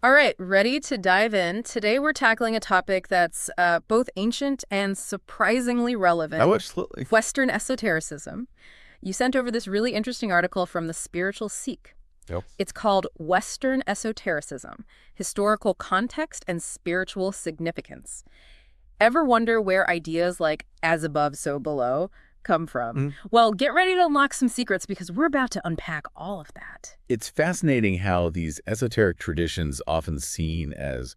All right, ready to dive in. Today we're tackling a topic that's both ancient and surprisingly relevant. Oh, absolutely. Western esotericism. You sent over this really interesting article from the Spiritual Seek. Yep. It's called Western Esotericism, Historical Context and Spiritual Significance. Ever wonder where ideas like as above, so below come from? Well, get ready to unlock some secrets because we're about to unpack all of that. It's fascinating how these esoteric traditions, often seen as,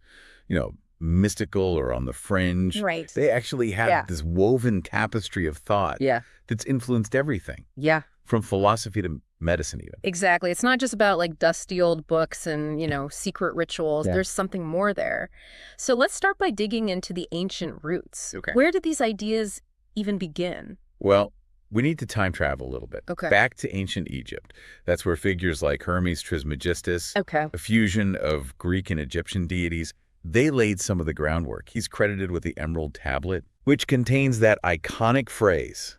mystical or on the fringe, Right. they actually have this woven tapestry of thought that's influenced everything. Yeah. From philosophy to medicine even. Exactly. It's not just about like dusty old books and, secret rituals. Yeah. There's something more there. So let's start by digging into the ancient roots. Okay. Where did these ideas even begin? Well, we need to time travel a little bit. Okay. Back to ancient Egypt. That's where figures like Hermes Trismegistus, a fusion of Greek and Egyptian deities, they laid some of the groundwork. He's credited with the Emerald Tablet, which contains that iconic phrase,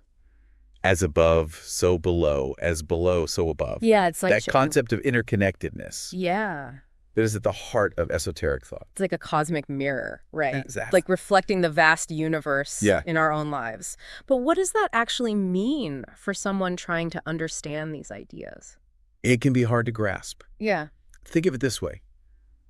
as above, so below, as below, so above. Yeah, it's like... That concept of interconnectedness. Yeah. That is at the heart of esoteric thought. It's like a cosmic mirror, right? Exactly. Like reflecting the vast universe in our own lives. But what does that actually mean for someone trying to understand these ideas? It can be hard to grasp. Yeah. Think of it this way.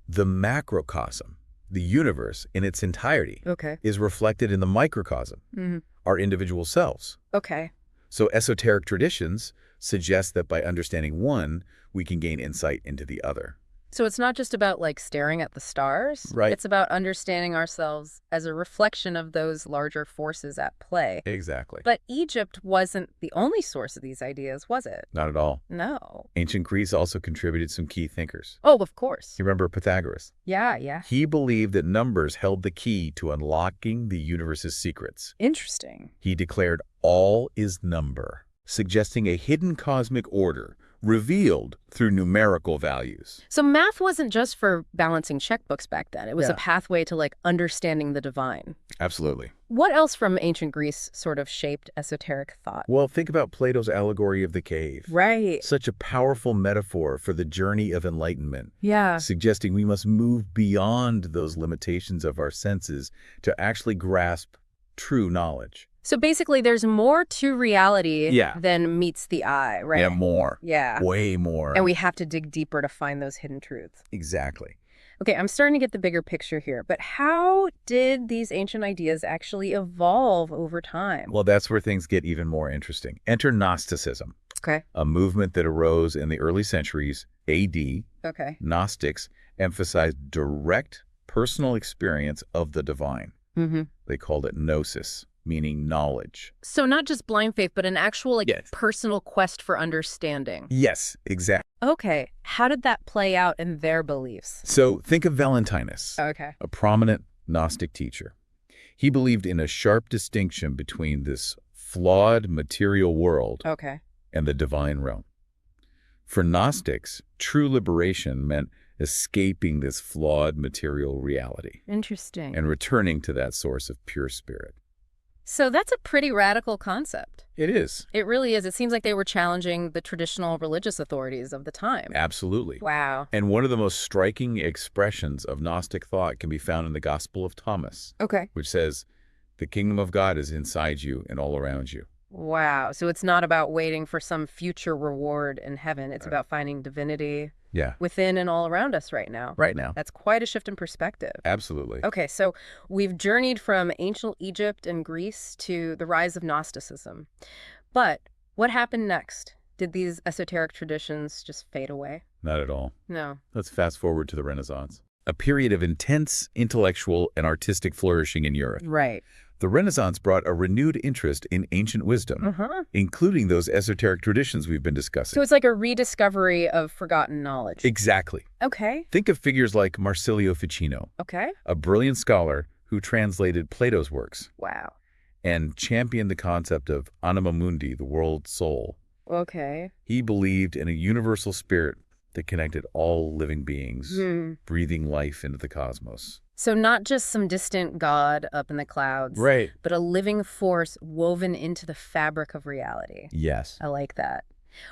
The macrocosm, the universe in its entirety, is reflected in the microcosm, our individual selves. Okay. So esoteric traditions suggest that by understanding one, we can gain insight into the other. So it's not just about like staring at the stars. Right. It's about understanding ourselves as a reflection of those larger forces at play. Exactly. But Egypt wasn't the only source of these ideas, was it? Not at all. No. Ancient Greece also contributed some key thinkers. Oh, of course. You remember Pythagoras? Yeah. He believed that numbers held the key to unlocking the universe's secrets. Interesting. He declared all is number, suggesting a hidden cosmic order revealed through numerical values. So math wasn't just for balancing checkbooks back then. It was a pathway to like understanding the divine. Absolutely. What else from ancient Greece sort of shaped esoteric thought? Well, think about Plato's allegory of the cave. Right. Such a powerful metaphor for the journey of enlightenment. Yeah. Suggesting we must move beyond those limitations of our senses to actually grasp true knowledge. So basically, there's more to reality than meets the eye, right? Yeah, more. Yeah. Way more. And we have to dig deeper to find those hidden truths. Exactly. Okay, I'm starting to get the bigger picture here, but how did these ancient ideas actually evolve over time? Well, that's where things get even more interesting. Enter Gnosticism. Okay. A movement that arose in the early centuries, A.D. Okay. Gnostics emphasized direct personal experience of the divine. They called it gnosis, meaning knowledge. So not just blind faith, but an actual personal quest for understanding. Yes, exactly. Okay. How did that play out in their beliefs? So think of Valentinus, a prominent Gnostic teacher. He believed in a sharp distinction between this flawed material world and the divine realm. For Gnostics, true liberation meant escaping this flawed material reality. Interesting. And returning to that source of pure spirit. So that's a pretty radical concept. It is. It really is. It seems like they were challenging the traditional religious authorities of the time. Absolutely. Wow. And one of the most striking expressions of Gnostic thought can be found in the Gospel of Thomas, which says, the kingdom of God is inside you and all around you. Wow. So it's not about waiting for some future reward in heaven. It's about finding divinity within and all around us right now. Right now. That's quite a shift in perspective. Absolutely. Okay, so we've journeyed from ancient Egypt and Greece to the rise of Gnosticism. But what happened next? Did these esoteric traditions just fade away? Not at all. No. Let's fast forward to the Renaissance. A period of intense intellectual and artistic flourishing in Europe. Right. The Renaissance brought a renewed interest in ancient wisdom, including those esoteric traditions we've been discussing. So it's like a rediscovery of forgotten knowledge. Exactly. Okay. Think of figures like Marsilio Ficino, a brilliant scholar who translated Plato's works. Wow. And championed the concept of anima mundi, the world soul. Okay. He believed in a universal spirit that connected all living beings, breathing life into the cosmos. So not just some distant god up in the clouds, right, but a living force woven into the fabric of reality. Yes. I like that.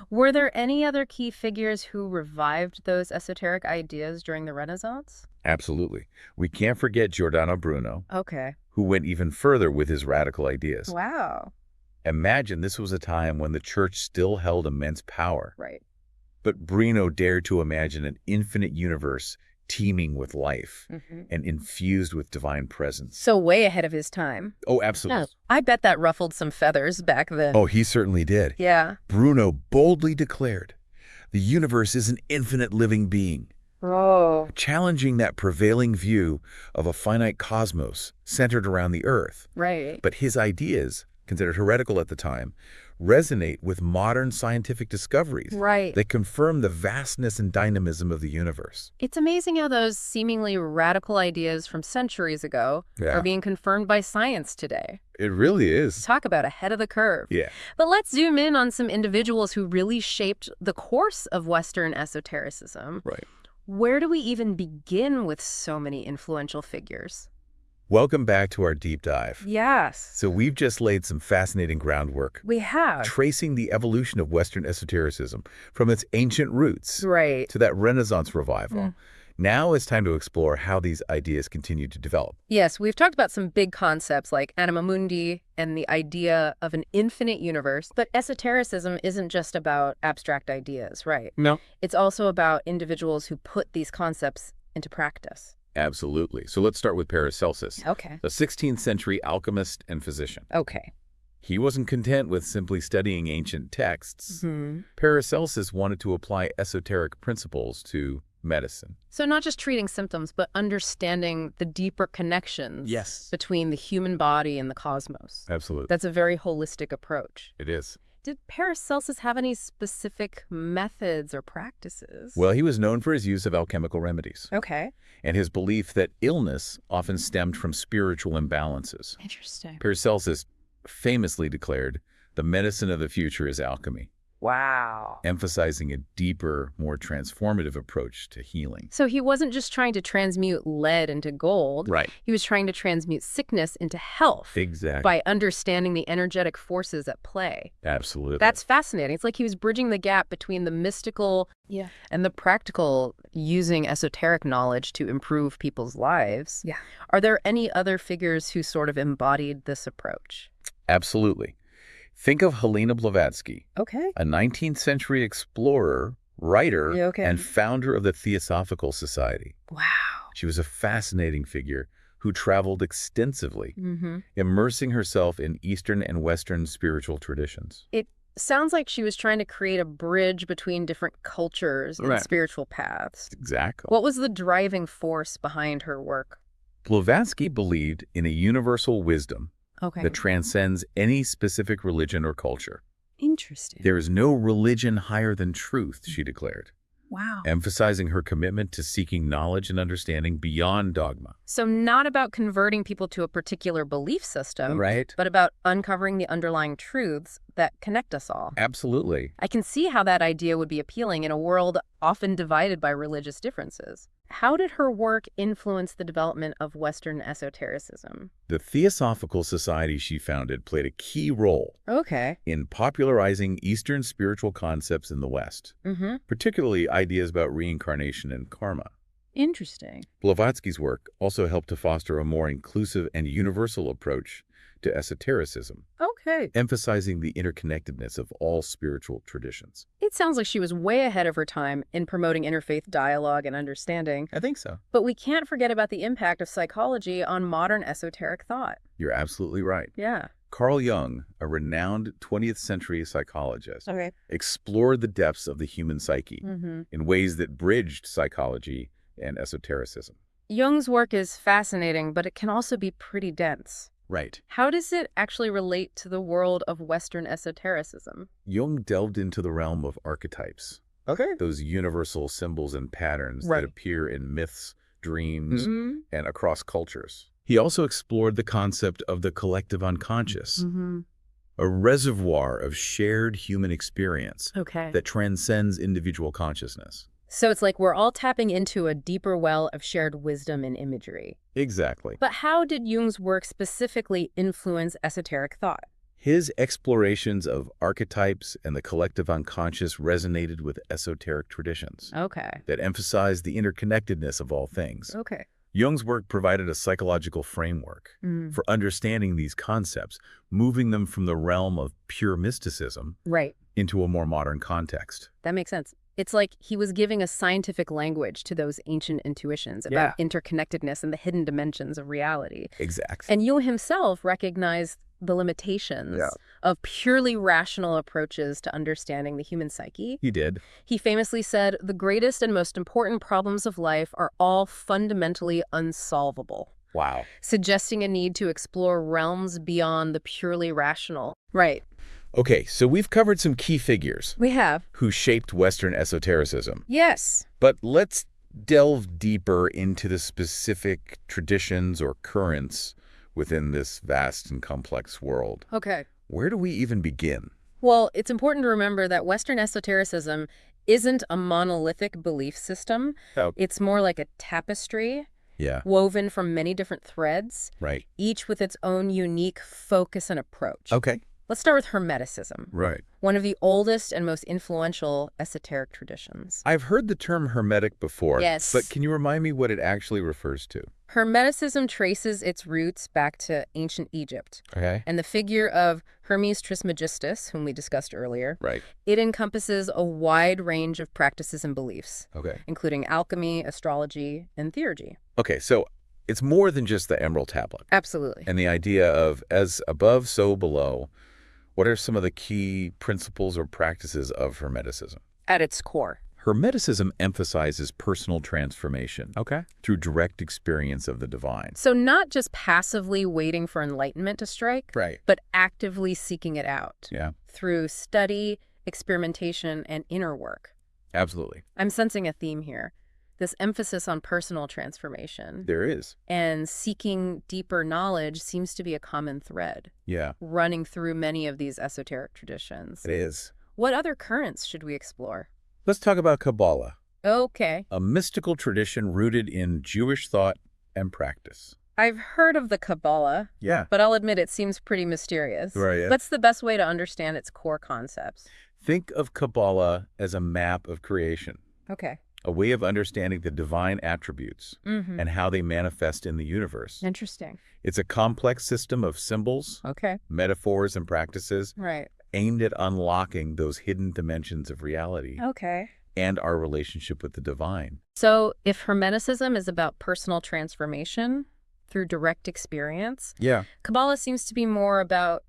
Were there any other key figures who revived those esoteric ideas during the Renaissance? Absolutely. We can't forget Giordano Bruno, Okay. who went even further with his radical ideas. Wow. Imagine this was a time when the church still held immense power. Right. But Bruno dared to imagine an infinite universe teeming with life and infused with divine presence. So way ahead of his time. Oh, absolutely. I bet that ruffled some feathers back then. Oh, he certainly did. Yeah. Bruno boldly declared, the universe is an infinite living being, challenging that prevailing view of a finite cosmos centered around the earth. Right. But his ideas, considered heretical at the time, resonate with modern scientific discoveries that confirm the vastness and dynamism of the universe. It's amazing how those seemingly radical ideas from centuries ago are being confirmed by science today. It really is. Talk about ahead of the curve. Yeah. But let's zoom in on some individuals who really shaped the course of Western esotericism. Right. Where do we even begin with so many influential figures? Welcome back to our deep dive. Yes. So we've just laid some fascinating groundwork. We have. Tracing the evolution of Western esotericism from its ancient roots to that Renaissance revival. Now it's time to explore how these ideas continue to develop. Yes, we've talked about some big concepts like anima mundi and the idea of an infinite universe, but esotericism isn't just about abstract ideas, right? No. It's also about individuals who put these concepts into practice. Absolutely. So let's start with Paracelsus, Okay. the 16th century alchemist and physician. Okay. He wasn't content with simply studying ancient texts. Paracelsus wanted to apply esoteric principles to medicine. So not just treating symptoms, but understanding the deeper connections between the human body and the cosmos. Absolutely. That's a very holistic approach. It is. Did Paracelsus have any specific methods or practices? Well, he was known for his use of alchemical remedies. Okay. And his belief that illness often stemmed from spiritual imbalances. Interesting. Paracelsus famously declared, the medicine of the future is alchemy. Wow. Emphasizing a deeper, more transformative approach to healing. So he wasn't just trying to transmute lead into gold. Right. He was trying to transmute sickness into health. Exactly. By understanding the energetic forces at play. Absolutely. That's fascinating. It's like he was bridging the gap between the mystical and the practical, using esoteric knowledge to improve people's lives. Yeah. Are there any other figures who sort of embodied this approach? Absolutely. Think of Helena Blavatsky, a 19th century explorer, writer, and founder of the Theosophical Society. Wow. She was a fascinating figure who traveled extensively, immersing herself in Eastern and Western spiritual traditions. It sounds like she was trying to create a bridge between different cultures and spiritual paths. Exactly. What was the driving force behind her work? Blavatsky believed in a universal wisdom that transcends any specific religion or culture. Interesting. There is no religion higher than truth, she declared. Wow. Emphasizing her commitment to seeking knowledge and understanding beyond dogma. So not about converting people to a particular belief system, but about uncovering the underlying truths that connect us all. Absolutely. I can see how that idea would be appealing in a world often divided by religious differences. How did her work influence the development of Western esotericism? The Theosophical Society she founded played a key role in popularizing Eastern spiritual concepts in the West, particularly ideas about reincarnation and karma. Interesting. Blavatsky's work also helped to foster a more inclusive and universal approach to esotericism, emphasizing the interconnectedness of all spiritual traditions. It sounds like she was way ahead of her time in promoting interfaith dialogue and understanding. I think so. But we can't forget about the impact of psychology on modern esoteric thought. You're absolutely right. Yeah. Carl Jung, a renowned 20th century psychologist, explored the depths of the human psyche in ways that bridged psychology and esotericism. Jung's work is fascinating, but it can also be pretty dense. Right. How does it actually relate to the world of Western esotericism? Jung delved into the realm of archetypes. Those universal symbols and patterns that appear in myths, dreams, and across cultures. He also explored the concept of the collective unconscious, a reservoir of shared human experience that transcends individual consciousness. So it's like we're all tapping into a deeper well of shared wisdom and imagery. Exactly. But how did Jung's work specifically influence esoteric thought? His explorations of archetypes and the collective unconscious resonated with esoteric traditions that emphasized the interconnectedness of all things. Jung's work provided a psychological framework for understanding these concepts, moving them from the realm of pure mysticism into a more modern context. That makes sense. It's like he was giving a scientific language to those ancient intuitions about interconnectedness and the hidden dimensions of reality. Exactly. And Jung himself recognized the limitations of purely rational approaches to understanding the human psyche. He did. He famously said, "The greatest and most important problems of life are all fundamentally unsolvable." Wow. Suggesting a need to explore realms beyond the purely rational. Right. Okay, so we've covered some key figures. We have. Who shaped Western esotericism. Yes. But let's delve deeper into the specific traditions or currents within this vast and complex world. Okay. Where do we even begin? Well, it's important to remember that Western esotericism isn't a monolithic belief system. It's more like a tapestry woven from many different threads, each with its own unique focus and approach. Okay. Let's start with Hermeticism. Right. One of the oldest and most influential esoteric traditions. I've heard the term Hermetic before, yes, but can you remind me what it actually refers to? Hermeticism traces its roots back to ancient Egypt. And the figure of Hermes Trismegistus, whom we discussed earlier, it encompasses a wide range of practices and beliefs, including alchemy, astrology, and theurgy. Okay, so it's more than just the Emerald Tablet. Absolutely. And the idea of as above, so below. What are some of the key principles or practices of Hermeticism? At its core, Hermeticism emphasizes personal transformation through direct experience of the divine. So not just passively waiting for enlightenment to strike, but actively seeking it out through study, experimentation, and inner work. Absolutely. I'm sensing a theme here. This emphasis on personal transformation. There is. And seeking deeper knowledge seems to be a common thread. Running through many of these esoteric traditions. It is. What other currents should we explore? Let's talk about Kabbalah. Okay. A mystical tradition rooted in Jewish thought and practice. I've heard of the Kabbalah, but I'll admit it seems pretty mysterious. What's the best way to understand its core concepts? Think of Kabbalah as a map of creation. A way of understanding the divine attributes and how they manifest in the universe. Interesting. It's a complex system of symbols, metaphors, and practices aimed at unlocking those hidden dimensions of reality and our relationship with the divine. So if Hermeticism is about personal transformation through direct experience, Kabbalah seems to be more about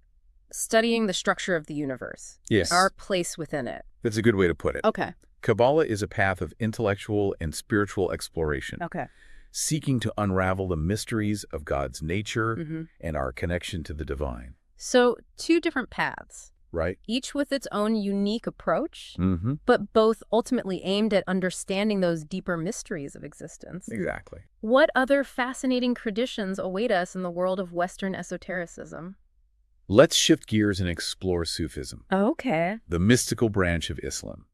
studying the structure of the universe, our place within it. That's a good way to put it. Kabbalah is a path of intellectual and spiritual exploration, seeking to unravel the mysteries of God's nature and our connection to the divine. So two different paths, each with its own unique approach, but both ultimately aimed at understanding those deeper mysteries of existence. Exactly. What other fascinating traditions await us in the world of Western esotericism? Let's shift gears and explore Sufism, the mystical branch of Islam.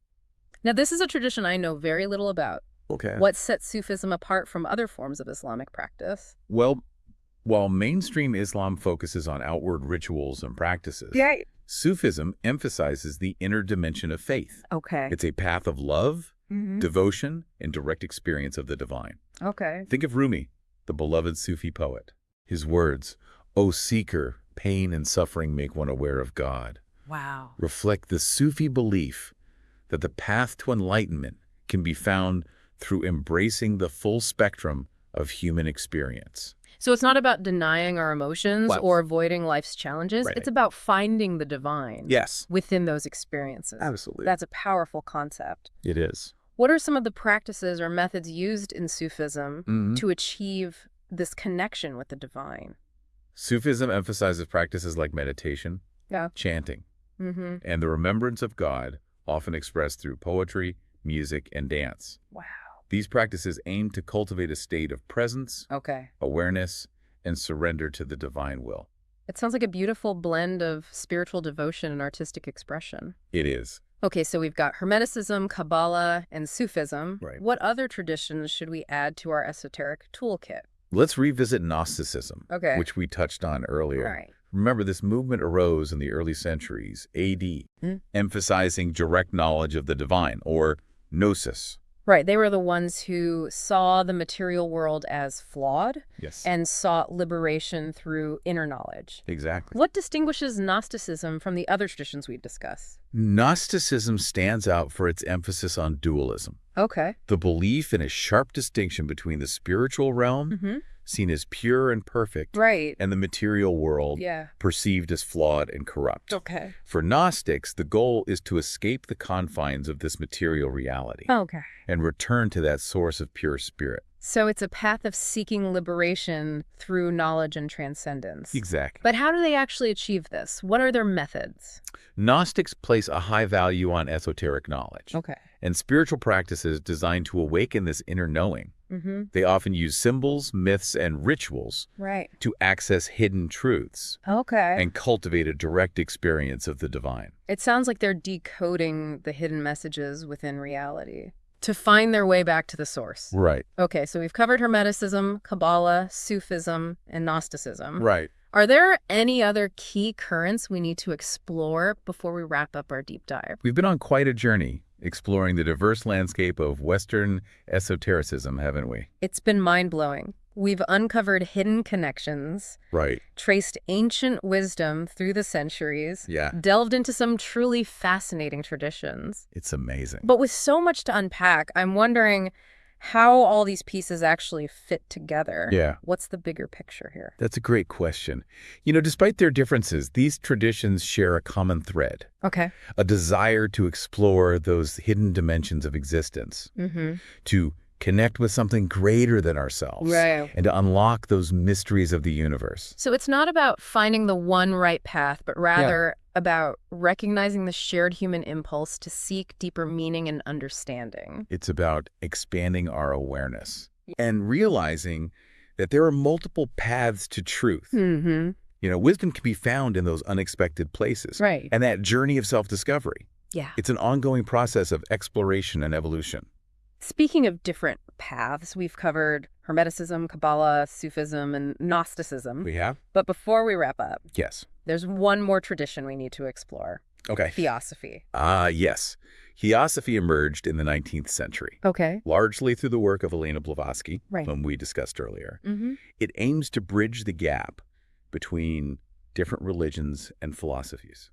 Now, this is a tradition I know very little about. What sets Sufism apart from other forms of Islamic practice? Well, while mainstream Islam focuses on outward rituals and practices, Sufism emphasizes the inner dimension of faith. It's a path of love, devotion, and direct experience of the divine. Think of Rumi, the beloved Sufi poet. His words, "O seeker, pain and suffering make one aware of God," reflect the Sufi belief that the path to enlightenment can be found through embracing the full spectrum of human experience. So it's not about denying our emotions or avoiding life's challenges. It's about finding the divine within those experiences. Absolutely. That's a powerful concept. It is. What are some of the practices or methods used in Sufism to achieve this connection with the divine? Sufism emphasizes practices like meditation, chanting, and the remembrance of God, often expressed through poetry, music, and dance. These practices aim to cultivate a state of presence, awareness, and surrender to the divine will. It sounds like a beautiful blend of spiritual devotion and artistic expression. It is. Okay, so we've got Hermeticism, Kabbalah, and Sufism. What other traditions should we add to our esoteric toolkit? Let's revisit Gnosticism, which we touched on earlier. Remember, this movement arose in the early centuries, AD, emphasizing direct knowledge of the divine, or gnosis. Right. They were the ones who saw the material world as flawed and sought liberation through inner knowledge. Exactly. What distinguishes Gnosticism from the other traditions we discuss? Gnosticism stands out for its emphasis on dualism. Okay. The belief in a sharp distinction between the spiritual realm, seen as pure and perfect, and the material world, perceived as flawed and corrupt. Okay. For Gnostics, the goal is to escape the confines of this material reality and return to that source of pure spirit. So it's a path of seeking liberation through knowledge and transcendence. Exactly. But how do they actually achieve this? What are their methods? Gnostics place a high value on esoteric knowledge and spiritual practices designed to awaken this inner knowing. They often use symbols, myths, and rituals to access hidden truths and cultivate a direct experience of the divine. It sounds like they're decoding the hidden messages within reality to find their way back to the source. Right. Okay, so we've covered Hermeticism, Kabbalah, Sufism, and Gnosticism. Right. Are there any other key currents we need to explore before we wrap up our deep dive? We've been on quite a journey exploring the diverse landscape of Western esotericism, haven't we? It's been mind-blowing. We've uncovered hidden connections, traced ancient wisdom through the centuries, delved into some truly fascinating traditions. It's amazing. But with so much to unpack, I'm wondering how all these pieces actually fit together. What's the bigger picture here? That's a great question. You know, despite their differences, these traditions share a common thread. A desire to explore those hidden dimensions of existence, to connect with something greater than ourselves, and to unlock those mysteries of the universe. So it's not about finding the one right path, but rather about recognizing the shared human impulse to seek deeper meaning and understanding. It's about expanding our awareness and realizing that there are multiple paths to truth. You know, wisdom can be found in those unexpected places. And that journey of self-discovery. It's an ongoing process of exploration and evolution. Speaking of different paths, we've covered Hermeticism, Kabbalah, Sufism, and Gnosticism. We have? But before we wrap up, there's one more tradition we need to explore. Theosophy. Yes. Theosophy emerged in the 19th century. Largely through the work of Elena Blavatsky, whom we discussed earlier. It aims to bridge the gap between different religions and philosophies.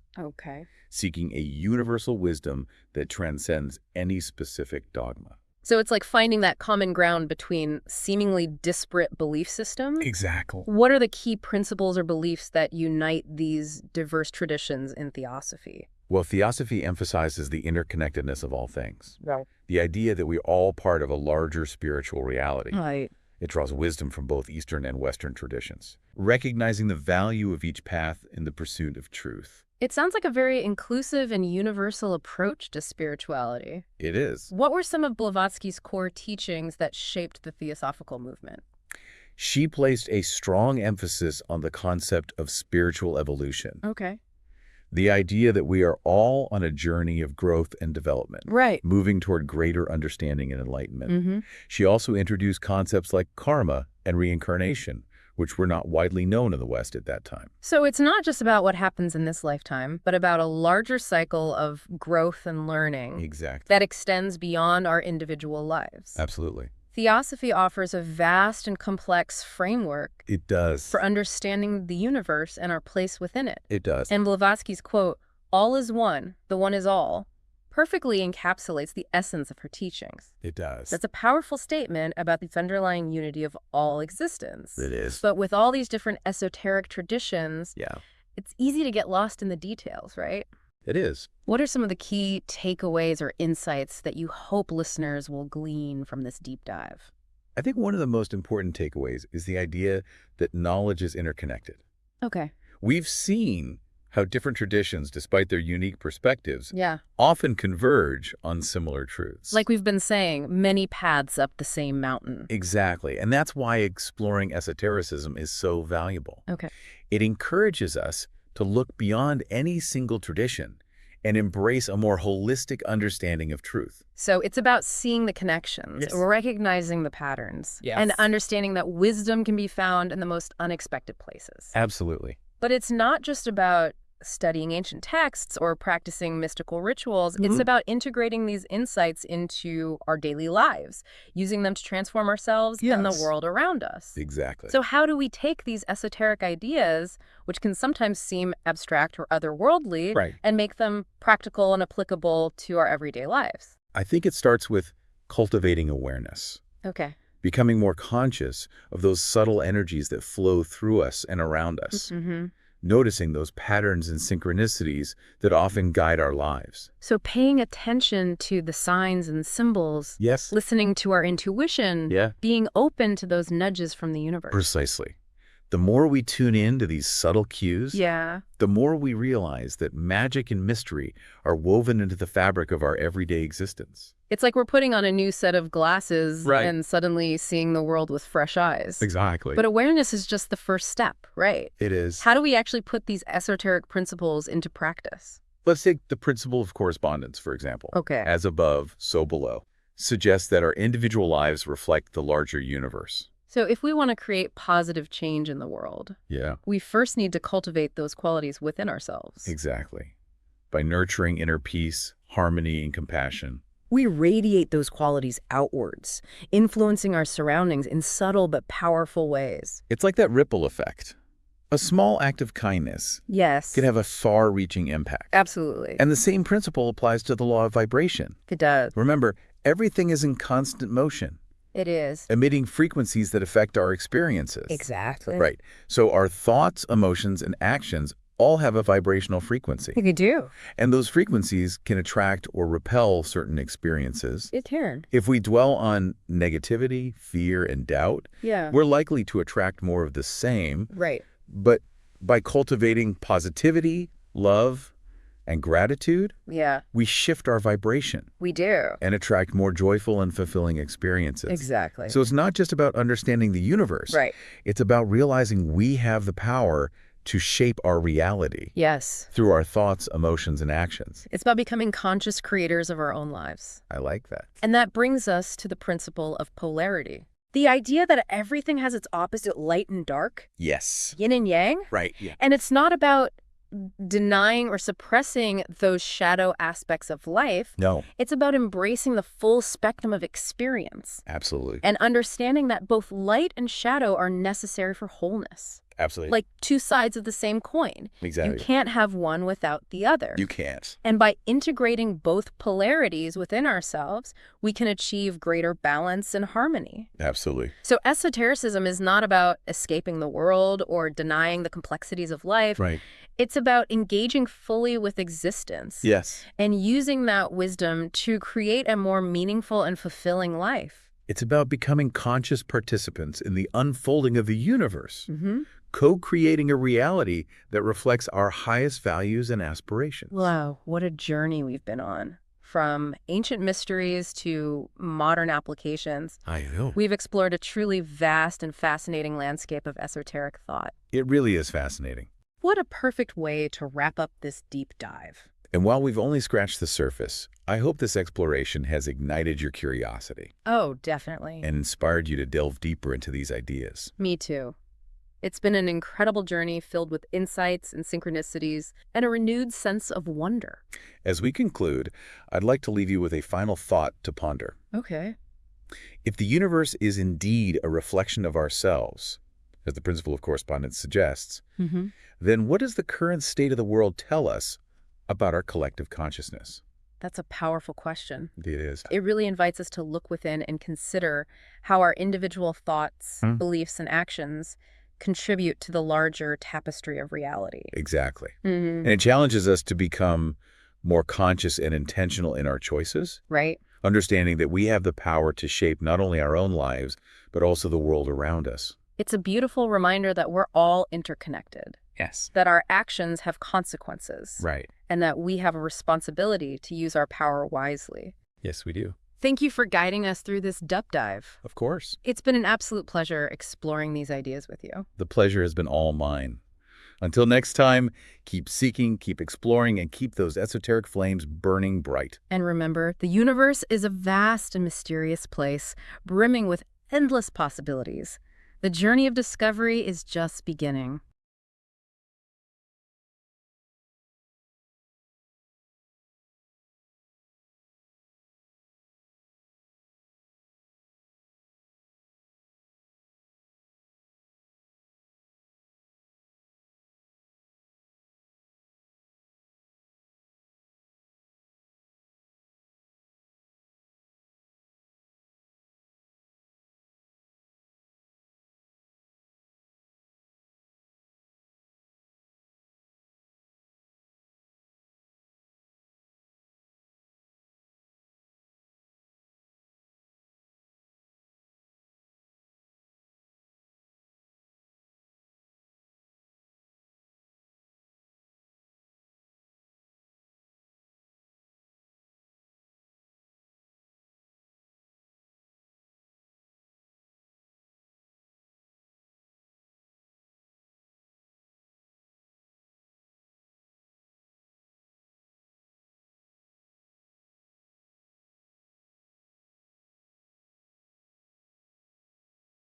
Seeking a universal wisdom that transcends any specific dogma. So it's like finding that common ground between seemingly disparate belief systems? Exactly. What are the key principles or beliefs that unite these diverse traditions in theosophy? Well, theosophy emphasizes the interconnectedness of all things. The idea that we're all part of a larger spiritual reality. It draws wisdom from both Eastern and Western traditions, recognizing the value of each path in the pursuit of truth. It sounds like a very inclusive and universal approach to spirituality. It is. What were some of Blavatsky's core teachings that shaped the theosophical movement? She placed a strong emphasis on the concept of spiritual evolution. The idea that we are all on a journey of growth and development, moving toward greater understanding and enlightenment. She also introduced concepts like karma and reincarnation, which were not widely known in the West at that time. So it's not just about what happens in this lifetime, but about a larger cycle of growth and learning that extends beyond our individual lives. Absolutely. Theosophy offers a vast and complex framework. It does. For understanding the universe and our place within it. It does. And Blavatsky's quote, "All is one, the one is all," perfectly encapsulates the essence of her teachings. It does. That's a powerful statement about the underlying unity of all existence. It is. But with all these different esoteric traditions, it's easy to get lost in the details, right? It is. What are some of the key takeaways or insights that you hope listeners will glean from this deep dive? I think one of the most important takeaways is the idea that knowledge is interconnected. We've seen how different traditions, despite their unique perspectives, often converge on similar truths. Like we've been saying, many paths up the same mountain. Exactly. And that's why exploring esotericism is so valuable. It encourages us to look beyond any single tradition and embrace a more holistic understanding of truth. So it's about seeing the connections, recognizing the patterns, and understanding that wisdom can be found in the most unexpected places. Absolutely. But it's not just about studying ancient texts or practicing mystical rituals. It's about integrating these insights into our daily lives, using them to transform ourselves and the world around us. Exactly. So how do we take these esoteric ideas, which can sometimes seem abstract or otherworldly, and make them practical and applicable to our everyday lives? I think it starts with cultivating awareness. Okay. Becoming more conscious of those subtle energies that flow through us and around us. Noticing those patterns and synchronicities that often guide our lives. So paying attention to the signs and symbols, listening to our intuition, being open to those nudges from the universe. Precisely. The more we tune in to these subtle cues, the more we realize that magic and mystery are woven into the fabric of our everyday existence. It's like we're putting on a new set of glasses and suddenly seeing the world with fresh eyes. Exactly. But awareness is just the first step, right? It is. How do we actually put these esoteric principles into practice? Let's take the principle of correspondence, for example. Okay. As above, so below. Suggests that our individual lives reflect the larger universe. So if we want to create positive change in the world, we first need to cultivate those qualities within ourselves. Exactly. By nurturing inner peace, harmony, and compassion. We radiate those qualities outwards, influencing our surroundings in subtle but powerful ways. It's like that ripple effect. A small act of kindness can have a far-reaching impact. Absolutely. And the same principle applies to the law of vibration. It does. Remember, everything is in constant motion. It is. Emitting frequencies that affect our experiences. Exactly. Right. So our thoughts, emotions, and actions all have a vibrational frequency. They do. And those frequencies can attract or repel certain experiences. It can. If we dwell on negativity, fear, and doubt, we're likely to attract more of the same. Right. But by cultivating positivity, love, and gratitude, we shift our vibration. We do. And attract more joyful and fulfilling experiences. Exactly. So it's not just about understanding the universe. Right. It's about realizing we have the power to shape our reality. Yes. Through our thoughts, emotions, and actions. It's about becoming conscious creators of our own lives. I like that. And that brings us to the principle of polarity. The idea that everything has its opposite, light and dark. Yes. Yin and yang. Right. Yeah. And it's not about denying or suppressing those shadow aspects of life. No. It's about embracing the full spectrum of experience. Absolutely. And understanding that both light and shadow are necessary for wholeness. Absolutely. Like two sides of the same coin. Exactly. You can't have one without the other. You can't. And by integrating both polarities within ourselves, we can achieve greater balance and harmony. Absolutely. So esotericism is not about escaping the world or denying the complexities of life. Right. It's about engaging fully with existence. Yes. And using that wisdom to create a more meaningful and fulfilling life. It's about becoming conscious participants in the unfolding of the universe. Co-creating a reality that reflects our highest values and aspirations. Wow, what a journey we've been on. From ancient mysteries to modern applications. I know. We've explored a truly vast and fascinating landscape of esoteric thought. It really is fascinating. What a perfect way to wrap up this deep dive. And while we've only scratched the surface, I hope this exploration has ignited your curiosity. Oh, definitely. And inspired you to delve deeper into these ideas. Me too. It's been an incredible journey filled with insights and synchronicities and a renewed sense of wonder. As we conclude, I'd like to leave you with a final thought to ponder. Okay. If the universe is indeed a reflection of ourselves, as the principle of correspondence suggests, then what does the current state of the world tell us about our collective consciousness? That's a powerful question. It is. It really invites us to look within and consider how our individual thoughts, beliefs, and actions contribute to the larger tapestry of reality. Exactly. And it challenges us to become more conscious and intentional in our choices. Right. Understanding that we have the power to shape not only our own lives, but also the world around us. It's a beautiful reminder that we're all interconnected. Yes. That our actions have consequences. Right. And that we have a responsibility to use our power wisely. Yes, we do. Thank you for guiding us through this deep dive. Of course. It's been an absolute pleasure exploring these ideas with you. The pleasure has been all mine. Until next time, keep seeking, keep exploring, and keep those esoteric flames burning bright. And remember, the universe is a vast and mysterious place, brimming with endless possibilities. The journey of discovery is just beginning.